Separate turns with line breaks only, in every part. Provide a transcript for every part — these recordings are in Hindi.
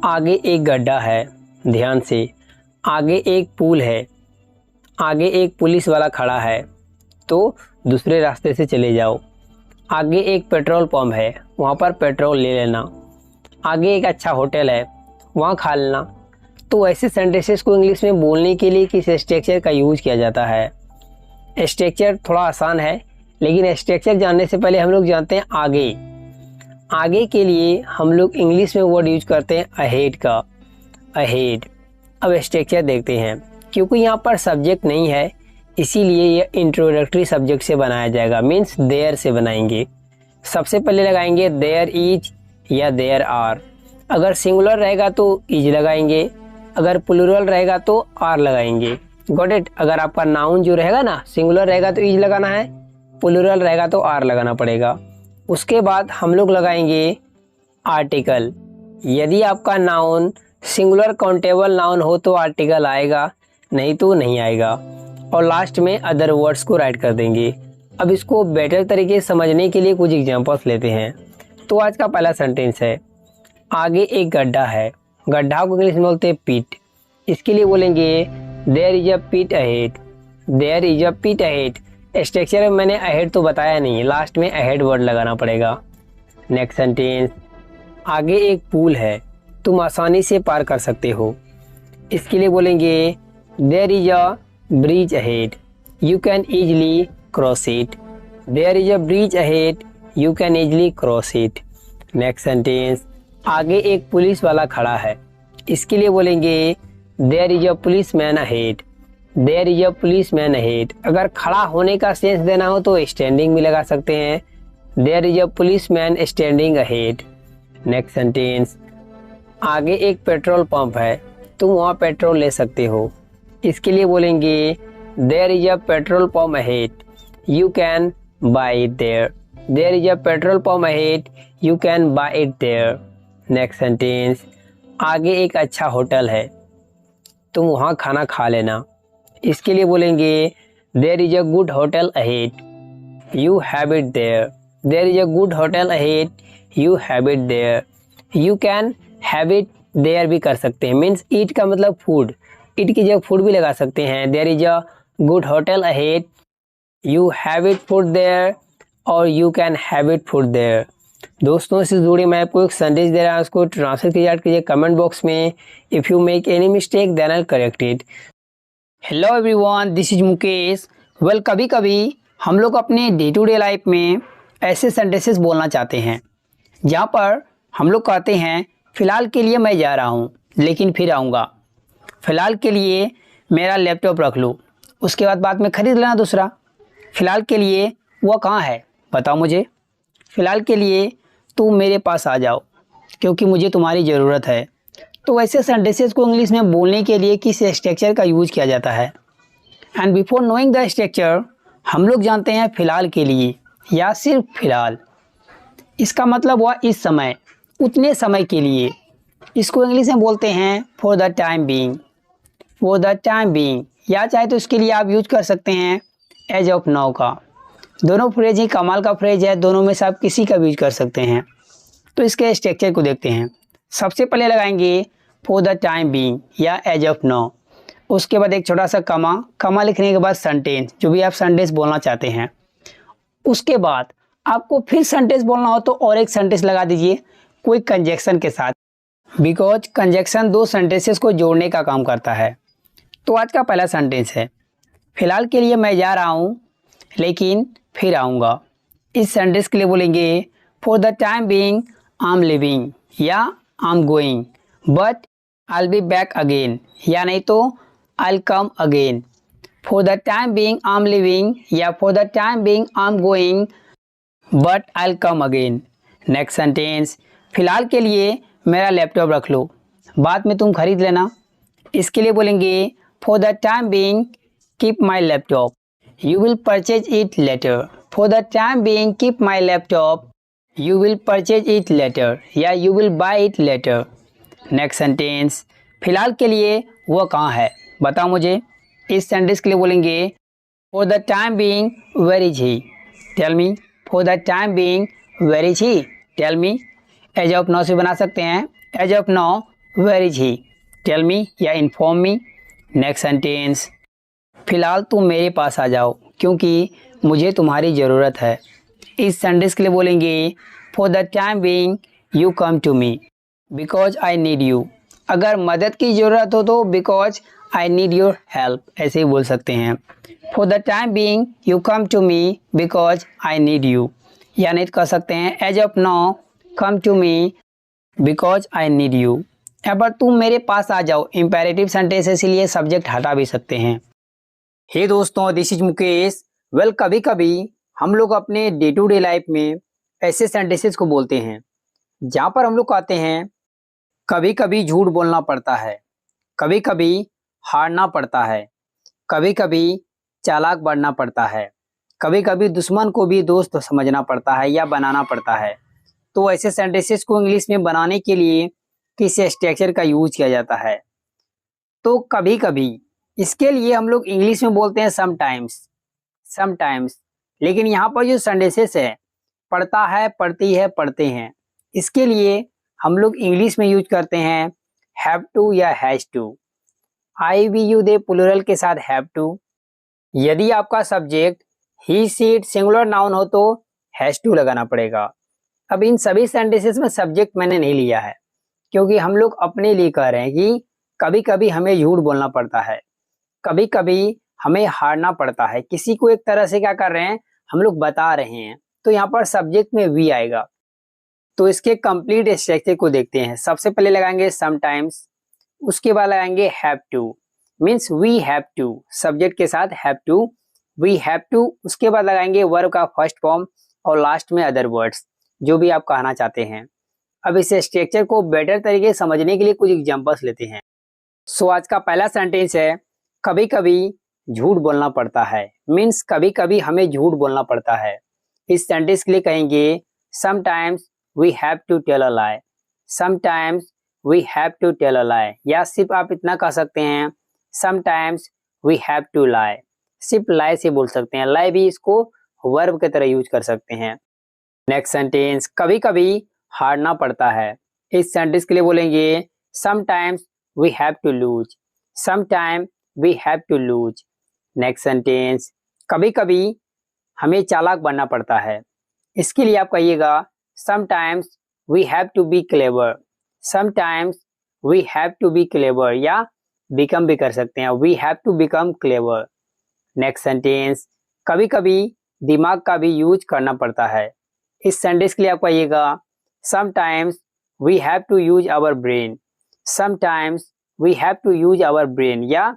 आगे एक गड्ढा है, ध्यान से। आगे एक पुल है, आगे एक पुलिस वाला खड़ा है, तो दूसरे रास्ते से चले जाओ। आगे एक पेट्रोल पंप है, वहाँ पर पेट्रोल ले लेना। आगे एक अच्छा होटल है, वहाँ खा लेना। तो ऐसे सेंटेंसेस को इंग्लिश में बोलने के लिए किस स्ट्रक्चर का यूज किया जाता है? स्ट्रक्चर थोड़ा आसान है, लेकिन स्ट्रक्चर जानने से पहले हम लोग जानते हैं आगे। आगे के लिए हम लोग इंग्लिश में वर्ड यूज करते हैं अहेड का, अहेड। अब स्ट्रक्चर देखते हैं। क्योंकि यहाँ पर सब्जेक्ट नहीं है, इसीलिए ये इंट्रोडक्टरी सब्जेक्ट से बनाया जाएगा, मीन्स देयर से बनाएंगे। सबसे पहले लगाएंगे देयर इज या देयर आर। अगर सिंगुलर रहेगा तो इज लगाएंगे, अगर प्लूरल रहेगा तो आर लगाएंगे। Got it? अगर आपका नाउन जो रहेगा ना, सिंगुलर रहेगा तो इज लगाना है, प्लूरल रहेगा तो आर लगाना पड़ेगा। उसके बाद हम लोग लगाएंगे आर्टिकल। यदि आपका नाउन सिंगुलर काउंटेबल नाउन हो तो आर्टिकल आएगा, नहीं तो नहीं आएगा। और लास्ट में अदर वर्ड्स को राइट कर देंगे। अब इसको बेटर तरीके से समझने के लिए कुछ एग्जांपल्स लेते हैं। तो आज का पहला सेंटेंस है, आगे एक गड्ढा है। गड्ढा को इंग्लिश में बोलते हैं पिट। इसके लिए बोलेंगे there is a pit ahead, there is a pit ahead. Structure में मैंने अहेड तो बताया नहीं, लास्ट में अहेड वर्ड लगाना पड़ेगा। नेक्स्ट सेंटेंस, आगे एक पुल है, तुम आसानी से पार कर सकते हो। इसके लिए बोलेंगे there is a bridge ahead, you can easily cross it. There is a bridge ahead, you can easily cross it. Next sentence, आगे एक पुलिस वाला खड़ा है। इसके लिए बोलेंगे there is a policeman ahead, there is a policeman ahead. अगर खड़ा होने का सेंस देना हो तो स्टैंडिंग भी लगा सकते हैं, there is a policeman standing ahead. Next sentence, आगे एक पेट्रोल पंप है, तुम वहाँ पेट्रोल ले सकते हो। इसके लिए बोलेंगे there is a petrol pump ahead, you can buy it there. There is a petrol pump ahead, you can buy it there. Next sentence, आगे एक अच्छा होटल है, तुम वहाँ खाना खा लेना। इसके लिए बोलेंगे there is a good hotel ahead, you have it there. There is a good hotel ahead, you have it there. You can have it there भी कर सकते हैं, मीन्स ईट का मतलब फूड, ईट की जगह फूड भी लगा सकते हैं। There is a good hotel ahead, you have eat food there, और you can have eat food there. दोस्तों, इससे जुड़े मैं आपको एक संदेश दे रहा हूँ, उसको ट्रांसलेट कीजिए कमेंट बॉक्स में। If you make any mistake then I correct it. Hello everyone, this is Mukesh. Well, कभी कभी हम लोग अपने डे टू डे लाइफ में ऐसे सेंटेंसेस बोलना चाहते हैं जहाँ पर हम लोग कहते हैं फ़िलहाल के लिए मैं जा रहा हूँ लेकिन फिर आऊँगा। फ़िलहाल के लिए मेरा लैपटॉप रख लो, उसके बाद में ख़रीद लेना दूसरा। फ़िलहाल के लिए वह कहाँ है बताओ मुझे। फ़िलहाल के लिए तुम मेरे पास आ जाओ क्योंकि मुझे तुम्हारी ज़रूरत है। तो ऐसे सेंटेंसेस को इंग्लिश में बोलने के लिए किस स्ट्रक्चर का यूज किया जाता है? And before knowing the structure, हम लोग जानते हैं फ़िलहाल के लिए या सिर्फ फ़िलहाल। इसका मतलब हुआ इस समय, उतने समय के लिए। इसको इंग्लिश में बोलते हैं for the time being, for the time being. या चाहे तो इसके लिए आप यूज कर सकते हैं एज ऑफ नाउ का। दोनों फ्रेज ही कमाल का फ्रेज है, दोनों में से आप किसी का भी यूज कर सकते हैं। तो इसके स्ट्रक्चर को देखते हैं। सबसे पहले लगाएंगे फॉर द टाइम बीइंग या एज ऑफ नाउ। उसके बाद एक छोटा सा कमा लिखने के बाद सेंटेंस, जो भी आप सेंटेंस बोलना चाहते हैं। उसके बाद आपको फिर सेंटेंस बोलना हो तो और एक सेंटेंस लगा दीजिए कोई कंजक्शन के साथ, बिकॉज कंजक्शन दो सेंटेंसेस को जोड़ने का काम करता है। तो आज का पहला सेंटेंस है, फ़िलहाल के लिए मैं जा रहा हूँ लेकिन फिर आऊँगा। इस सेंटेंस के लिए बोलेंगे for the time being I am leaving या I am going but I will be back again, या नहीं तो I will come again. For the time being I am leaving या for the time being I am going but I will come again. Next sentence, फ़िलहाल के लिए मेरा लैपटॉप रख लो, बाद में तुम खरीद लेना। इसके लिए बोलेंगे for the time being keep my laptop, you will purchase it later. For the time being keep my laptop, you will purchase it later या you will buy it later. Next sentence, फिलहाल के लिए वह कहाँ है बताओ मुझे। इस सेंटेंस के लिए बोलेंगे for the time being where is he, tell me. For the time being where is he, tell me. As of now से बना सकते हैं as of now where is he, tell me या इन्फॉर्म मी। नेक्स्ट सेंटेंस, फिलहाल तुम मेरे पास आ जाओ क्योंकि मुझे तुम्हारी ज़रूरत है। इस सेंटेंस के लिए बोलेंगे for the time being you come to me because I need you. अगर मदद की ज़रूरत हो तो because I need your help, ऐसे ही बोल सकते हैं। For the time being you come to me because I need you, या नहीं तो कह सकते हैं as of now come to me because I need you. यहाँ पर तुम मेरे पास आ जाओ इंपेरेटिव सेंटेंस है, इसीलिए सब्जेक्ट हटा भी सकते हैं। हे दोस्तों, दिस इज मुकेश। वेल, कभी कभी हम लोग अपने डे टू डे लाइफ में ऐसे सेंटेंसेस को बोलते हैं जहाँ पर हम लोग कहते हैं कभी कभी झूठ बोलना पड़ता है, कभी कभी हारना पड़ता है, कभी कभी चालाक बनना पड़ता है, कभी कभी दुश्मन को भी दोस्त समझना पड़ता है या बनाना पड़ता है। तो ऐसे सेंटेंसेस को इंग्लिश में बनाने के लिए किस स्ट्रक्चर का यूज किया जाता है? तो कभी कभी, इसके लिए हम लोग इंग्लिश में बोलते हैं समटाइम्स, समटाइम्स। लेकिन यहाँ पर जो सेंटेंसेस है पढ़ता है, पढ़ती है, पढ़ते हैं, इसके लिए हम लोग इंग्लिश में यूज करते हैं हैव टू या has to. I we you they plural के साथ हैव टू। यदि आपका subject he she it singular noun हो तो हैज टू लगाना पड़ेगा। अब इन सभी सेंटेंसेस में सब्जेक्ट मैंने नहीं लिया है क्योंकि हम लोग अपने लिए कह रहे हैं कि कभी कभी हमें झूठ बोलना पड़ता है, कभी कभी हमें हारना पड़ता है, किसी को एक तरह से क्या कर रहे हैं हम लोग बता रहे हैं, तो यहाँ पर सब्जेक्ट में वी आएगा। तो इसके कंप्लीट स्ट्रक्चर को देखते हैं। सबसे पहले लगाएंगे समटाइम्स, उसके बाद लगाएंगे have to, means we have to, subject के साथ have to, we have to. उसके बाद लगाएंगे वर्ब का फर्स्ट फॉर्म और लास्ट में अदर वर्ड्स, जो भी आप कहना चाहते हैं। अब इस स्ट्रक्चर को बेटर तरीके से समझने के लिए कुछ एग्जांपल्स लेते हैं। सो आज का पहला सेंटेंस है कभी कभी झूठ बोलना पड़ता है, मीन्स कभी कभी हमें झूठ बोलना पड़ता है। इस सेंटेंस के लिए कहेंगे sometimes we have to tell a lie, sometimes we have to tell a lie, या सिर्फ आप इतना कह सकते हैं sometimes we have to lie, सिर्फ लाई से बोल सकते हैं। लाई भी इसको वर्ब की तरह यूज कर सकते हैं। नेक्स्ट सेंटेंस, कभी कभी हारना पड़ता है। इस सेंटेंस के लिए बोलेंगे sometimes we have to lose, sometime we have to lose. Next sentence, कभी कभी हमें चालाक बनना पड़ता है। इसके लिए आप कहिएगा sometimes we have to be clever, sometimes we have to be clever, या बिकम भी कर सकते हैं, we have to become clever. Next sentence, कभी कभी दिमाग का भी यूज करना पड़ता है। इस सेंटेंस के लिए आप कहिएगा sometimes we have to use our brain, sometimes we have to use our brain, या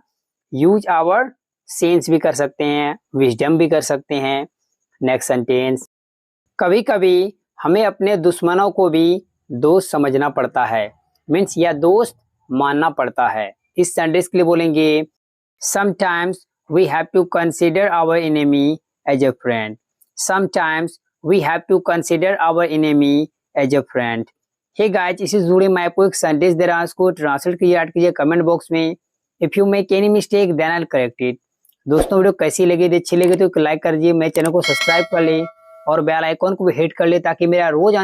यूज आवर सेंस भी कर सकते हैं, विजडम भी कर सकते हैं। नेक्स्ट सेंटेंस, कभी कभी हमें अपने दुश्मनों को भी दोस्त समझना पड़ता है, मीन्स या दोस्त मानना पड़ता है। इस सेंटेंस के लिए बोलेंगे sometimes we have to consider our enemy as a friend, sometimes we have to consider our enemy as a friend. Hey guys, इसी जुड़े मैं आपको एक सेंटेंस दे रहा हूं, इसको ट्रांसलेट कीजिए, ऐड कीजिए कमेंट बॉक्स में। If you make any mistake then I will correct it. दोस्तों, वीडियो कैसी लगी, यदि अच्छी लगी तो लाइक कर दीजिए, मेरे चैनल को सब्सक्राइब कर ले और बेल आइकॉन को भी हिट कर ले ताकि मेरा रोज